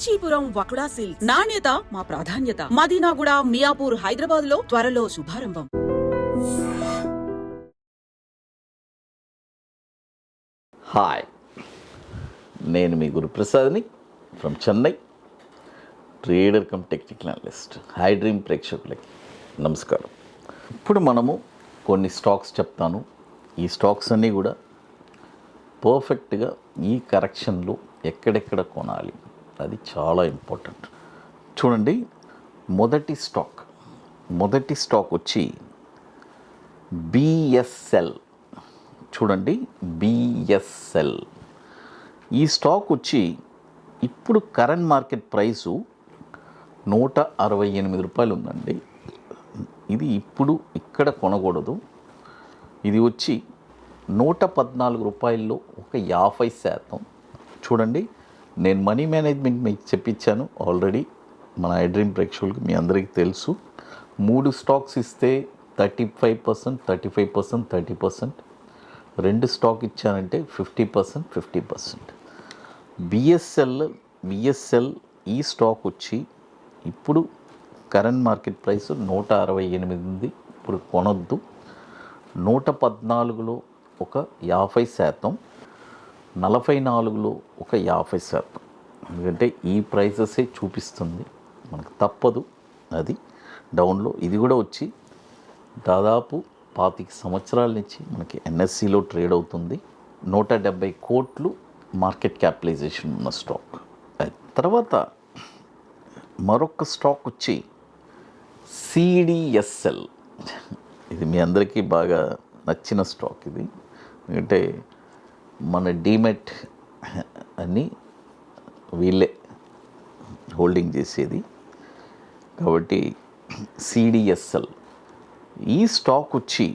Kanchipuram వకుడా silks నాణ్యత మా ప్రాధాన్యత. మదీనాగూడ, మియాపూర్, హైదరాబాద్ లో త్వరలో శుభారంభం. హాయ్, నేను మీ గురుప్రసాద్ని from Chennai, trader cum technical analyst. Hi dream ప్రేక్షకులకి నమస్కారం. ఇప్పుడు మనము కొన్ని స్టాక్స్ చెప్తాను. ఈ స్టాక్స్ అన్నీ కూడా పర్ఫెక్ట్గా ఈ కరెక్షన్లో ఎక్కడెక్కడ కొనాలి అది చాలా ఇంపార్టెంట్. చూడండి, మొదటి స్టాక్ వచ్చి బిఎస్ఎల్. చూడండి, బిఎస్ఎల్ ఈ స్టాక్ వచ్చి ఇప్పుడు కరెంట్ మార్కెట్ ప్రైసు ₹168 ఉందండి. ఇది ఇప్పుడు ఇక్కడ కొనకూడదు. ఇది వచ్చి ₹114 ఒక 50%. చూడండి, నేను మనీ మేనేజ్మెంట్ మీకు చెప్పించాను ఆల్రెడీ. మన ఐడ్రీమ్ ప్రేక్షకులకి మీ అందరికీ తెలుసు. 3 స్టాక్స్ ఇస్తే 35%, 35%, 30%. 2 స్టాక్ ఇచ్చానంటే 50%. బిఎస్ఎల్ ఈ స్టాక్ వచ్చి ఇప్పుడు కరెంట్ మార్కెట్ ప్రైస్ 168 ఉంది. ఇప్పుడు కొనొద్దు. 114లో ఒక 50%, 44లో ఒక 50%. ఎందుకంటే ఈ ప్రైసెసే చూపిస్తుంది, మనకు తప్పదు. అది డౌన్లో. ఇది కూడా వచ్చి దాదాపు 25 సంవత్సరాల నుంచి మనకి ఎన్ఎస్సిలో ట్రేడ్ అవుతుంది. 170 కోట్లు మార్కెట్ క్యాపిటలైజేషన్ ఉన్న స్టాక్. తర్వాత మరొక స్టాక్ వచ్చి సిడిఎస్ఎల్. ఇది మీ అందరికీ బాగా నచ్చిన స్టాక్. ఇది ఎందుకంటే మన డీమెట్ అని వీళ్ళే హోల్డింగ్ చేసేది కాబట్టి సిడిఎస్ఎల్ ఈ స్టాక్ వచ్చి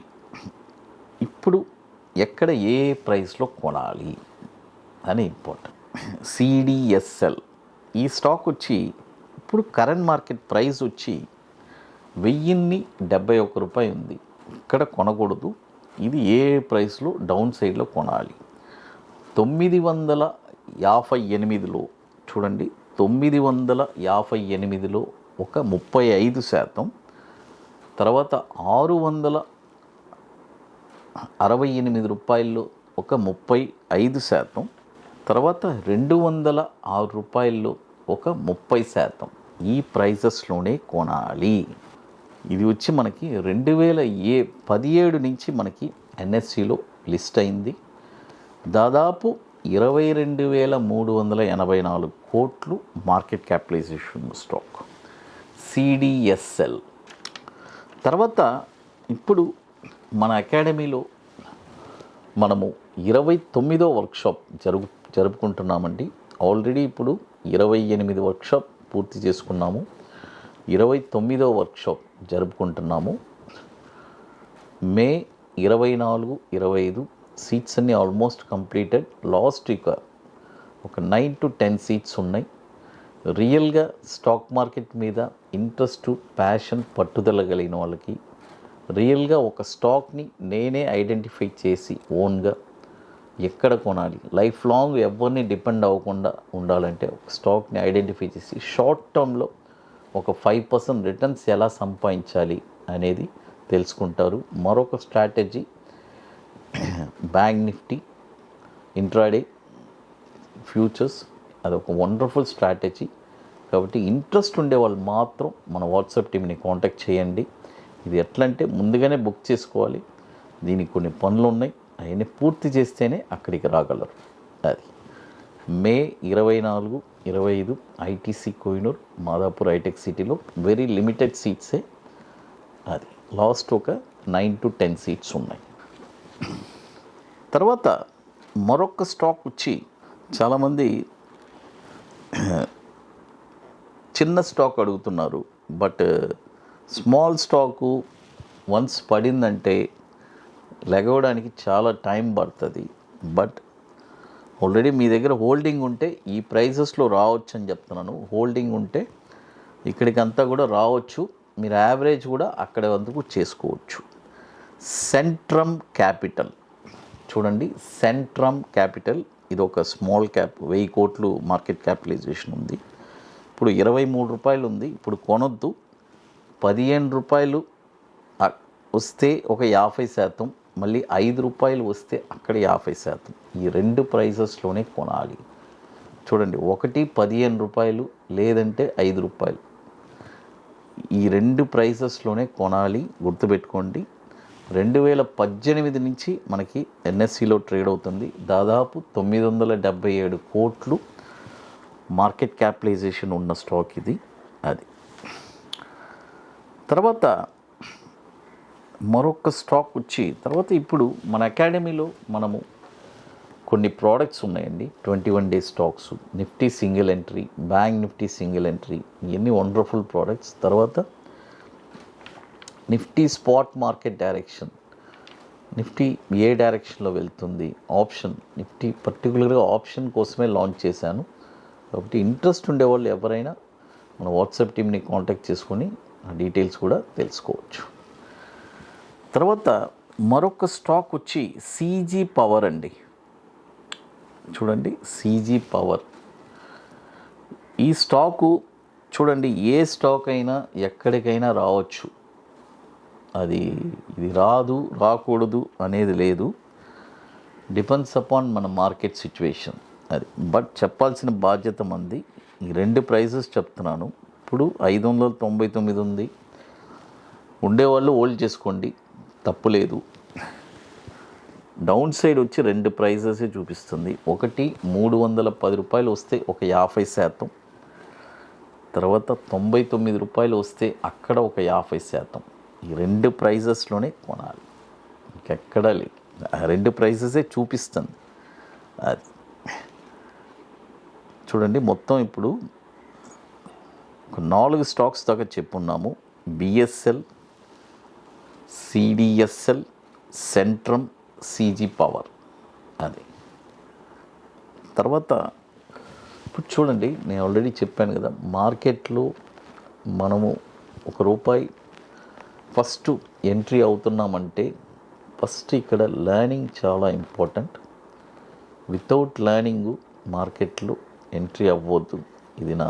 ఇప్పుడు ఎక్కడ ఏ ప్రైస్లో కొనాలి అని ఇంపార్టెంట్. సిడిఎస్ఎల్ ఈ స్టాక్ వచ్చి ఇప్పుడు కరెంట్ మార్కెట్ ప్రైస్ వచ్చి ₹1071 ఉంది. ఇక్కడ కొనకూడదు. ఇది ఏ ప్రైస్లో డౌన్ సైడ్లో కొనాలి? 958లో చూడండి, 958లో ఒక 35%. తర్వాత ₹668 ఒక 35%. తర్వాత ₹206 ఒక 30%. ఈ ప్రైజెస్లోనే కొనాలి. ఇది వచ్చి మనకి 2017 నుంచి మనకి ఎన్ఎస్సిలో లిస్ట్ అయింది. దాదాపు 22,384 కోట్లు మార్కెట్ క్యాపిటలైజేషన్ స్టాక్ సిడిఎస్ఎల్. తర్వాత ఇప్పుడు మన అకాడమీలో మనము 29వ వర్క్షాప్ జరుపుకుంటున్నామండి. ఆల్రెడీ ఇప్పుడు 28 వర్క్షాప్ పూర్తి చేసుకున్నాము. 29వ వర్క్షాప్ జరుపుకుంటున్నాము. మే 24, 25 సీట్స్ అన్నీ ఆల్మోస్ట్ కంప్లీటెడ్. లాస్ట్ వీక్ ఒక 9 to 10 సీట్స్ ఉన్నాయి. రియల్గా స్టాక్ మార్కెట్ మీద ఇంట్రెస్ట్, ప్యాషన్, పట్టుదల కలిగిన వాళ్ళకి రియల్గా ఒక స్టాక్ని నేనే ఐడెంటిఫై చేసి ఓన్గా ఎక్కడ కొనాలి, లైఫ్ లాంగ్ ఎవరిని డిపెండ్ అవ్వకుండా ఉండాలంటే ఒక స్టాక్ని ఐడెంటిఫై చేసి షార్ట్ టర్మ్లో ఒక 5% రిటర్న్స్ ఎలా సంపాదించాలి అనేది తెలుసుకుంటారు. మరొక strategy bank Nifty, intraday futures. అదొక వండర్ఫుల్ స్ట్రాటజీ. కాబట్టి ఇంట్రెస్ట్ ఉండే వాళ్ళు మాత్రం మన వాట్సాప్ టీమ్ని కాంటాక్ట్ చేయండి. ఇది ఎట్లా అంటే ముందుగానే బుక్ చేసుకోవాలి. దీనికి కొన్ని పనులు ఉన్నాయి, అవన్నీ పూర్తి చేస్తేనే అక్కడికి రాగలరు. అది మే 24, 25 ఐటీసీ కోహినూర్, మాదాపూర్ హైటెక్ సిటీలో వెరీ లిమిటెడ్ సీట్సే. అది లాస్ట్ ఒక 9 to 10 సీట్స్ ఉన్నాయి. తర్వాత మరొక స్టాక్ వచ్చి చాలామంది చిన్న స్టాక్ అడుగుతున్నారు. బట్ స్మాల్ స్టాకు వన్స్ పడిందంటే లెగవడానికి చాలా టైం పడుతుంది. బట్ ఆల్రెడీ మీ దగ్గర హోల్డింగ్ ఉంటే ఈ ప్రైజెస్లో రావచ్చు అని చెప్తున్నాను. హోల్డింగ్ ఉంటే ఇక్కడికంతా కూడా రావచ్చు. మీరు యావరేజ్ కూడా అక్కడ వరకు చేసుకోవచ్చు. సెంట్రమ్ క్యాపిటల్ చూడండి, సెంట్రమ్ క్యాపిటల్ ఇది ఒక స్మాల్ క్యాప్, 1000 కోట్లు మార్కెట్ క్యాపిటలైజేషన్ ఉంది. ఇప్పుడు 23 రూపాయలు ఉంది, ఇప్పుడు కొనొద్దు. 15 రూపాయలు వస్తే ఒక 50%, మళ్ళీ 5 రూపాయలు వస్తే అక్కడ 50%. ఈ 2 ప్రైజెస్లోనే కొనాలి. చూడండి, ఒకటి 15 రూపాయలు, లేదంటే 5 రూపాయలు. ఈ 2 ప్రైజెస్లోనే కొనాలి, గుర్తుపెట్టుకోండి. 2018 నుంచి మనకి ఎన్ఎస్సిలో ట్రేడ్ అవుతుంది. దాదాపు 977 కోట్లు మార్కెట్ క్యాపిటలైజేషన్ ఉన్న స్టాక్ ఇది. అది తర్వాత మరొక స్టాక్ వచ్చి తర్వాత ఇప్పుడు మన అకాడమీలో మనము కొన్ని ప్రోడక్ట్స్ ఉన్నాయండి. 21 day stocks, Nifty single entry, bank Nifty single entry, ఇవన్నీ వండర్ఫుల్ ప్రోడక్ట్స్. తర్వాత Nifty spot market direction, Nifty ఏ డైరెక్షన్లో వెళ్తుంది, ఆప్షన్, నిఫ్టీ పర్టికులర్గా ఆప్షన్ కోసమే లాంచ్ చేశాను. కాబట్టి ఇంట్రెస్ట్ ఉండేవాళ్ళు ఎవరైనా మన వాట్సాప్ టీమ్ని కాంటాక్ట్ చేసుకొని ఆ డీటెయిల్స్ కూడా తెలుసుకోవచ్చు. తర్వాత మరొక స్టాక్ వచ్చి సీజీ పవర్ అండి. చూడండి, సీజీ పవర్. ఈ స్టాకు చూడండి, ఏ స్టాక్ అయినా ఎక్కడికైనా రావచ్చు. ఇది రాకూడదు అనేది లేదు. డిపెండ్స్ అపాన్ మన మార్కెట్ సిచ్యువేషన్. అది బట్ చెప్పాల్సిన బాధ్యత మంది. ఈ 2 ప్రైజెస్ చెప్తున్నాను. ఇప్పుడు 599 ఉంది, ఉండేవాళ్ళు హోల్డ్ చేసుకోండి, తప్పులేదు. డౌన్ సైడ్ వచ్చి 2 ప్రైజెసే చూపిస్తుంది. ఒకటి 310 రూపాయలు వస్తే ఒక 50%, తర్వాత 99 రూపాయలు వస్తే అక్కడ ఒక 50%. ఈ 2 ప్రైజెస్లోనే కొనాలి, ఇంకెక్కడా లేదు. ఆ 2 ప్రైజెసే చూపిస్తుంది. అది చూడండి, మొత్తం ఇప్పుడు ఒక 4 స్టాక్స్ దాకా చెప్పున్నాము. BSL, CDSL, Centrum, CG Power. అది తర్వాత ఇప్పుడు చూడండి, నేను ఆల్రెడీ చెప్పాను కదా, మార్కెట్లో మనము ₹1 ఫస్ట్ ఎంట్రీ అవుతున్నామంటే ఫస్ట్ ఇక్కడ లెర్నింగ్ చాలా ఇంపార్టెంట్. వితౌట్ లెర్నింగ్ మార్కెట్లో ఎంట్రీ అవ్వద్దు. ఇది నా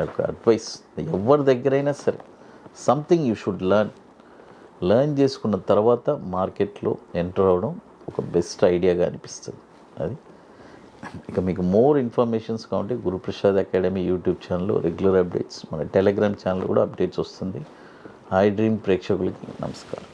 యొక్క అడ్వైస్. ఎవరి దగ్గరైనా సరే సంథింగ్ యూ షుడ్ లెర్న్ చేసుకున్న తర్వాత మార్కెట్లో ఎంటర్ అవ్వడం ఒక బెస్ట్ ఐడియాగా అనిపిస్తుంది. అది ఇక మీకు మోర్ ఇన్ఫర్మేషన్స్ కావాలంటే గురుప్రసాద్ అకాడమీ యూట్యూబ్ ఛానల్లో రెగ్యులర్ అప్డేట్స్, మన టెలిగ్రామ్ ఛానల్ కూడా అప్డేట్స్ వస్తుంది. ఐ డ్రీమ్ ప్రేక్షకులకి నమస్కారం.